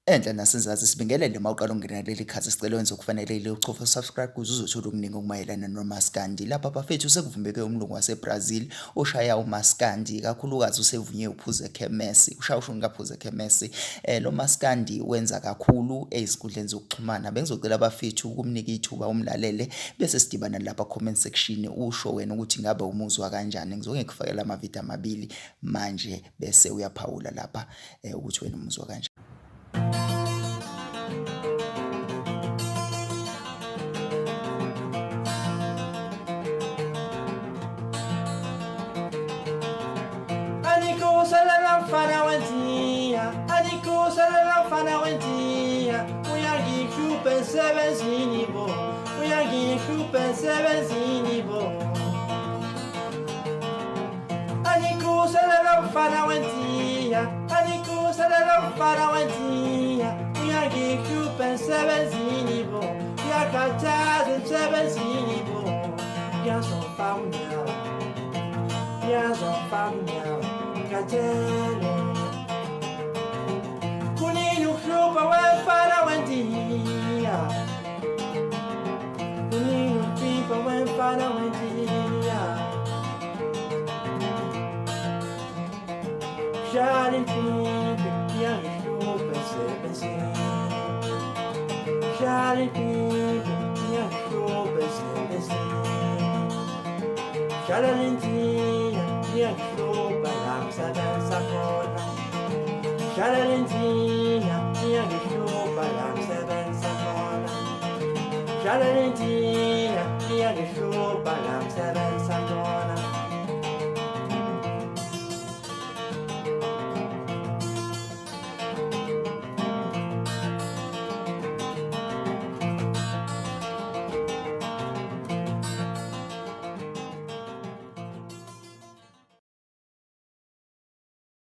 Enhla nasenzazi sibingelele mawuqala ukungena kuleli khathi sicela wenze okufanele uchofa subscribe ukuze uzothola okuningi okumayelana noMaskandi. Lapha bafethu sekuvumbeke umlungu waseBrazil oshaya uMaskandi, kakhulukazi usevunye uphuze khemesi, ushaya ushuni kaphuze khemesi. Lo Maskandi wenza kakhulu ezinkundleni zokuxhumana. Bengizocela abafethu ukumnika ithuba umlalele bese sidibana lapha comment section usho wena ukuthi ngabe umuzwa kanjani. Ngizongekufakela amavidiyo amabili manje bese uyaphawula lapha ukuthi wena umuzwa kanjani. Fana wentia, Aniko Salala Fana wentia, we are giving you pen 7 zinibo, we are giving you pen 7 zinibo. Aniko Salala Fana wentia, Aniko Salala Fana wentia, we are giving you pen 7 zinibo, we are catching 7 zinibo. Bien son familia, bien son familia. Kuninu klupa we fara wendia, kuninu pipa we fara wendia. Sharin pipa yang klupa se Sharin pipa yang klupa se Sharin pipa yang klupa danza cola, Shalalentia, mia che sciupa la danza cola, Shalalentia, mia che sciupa la danza cola.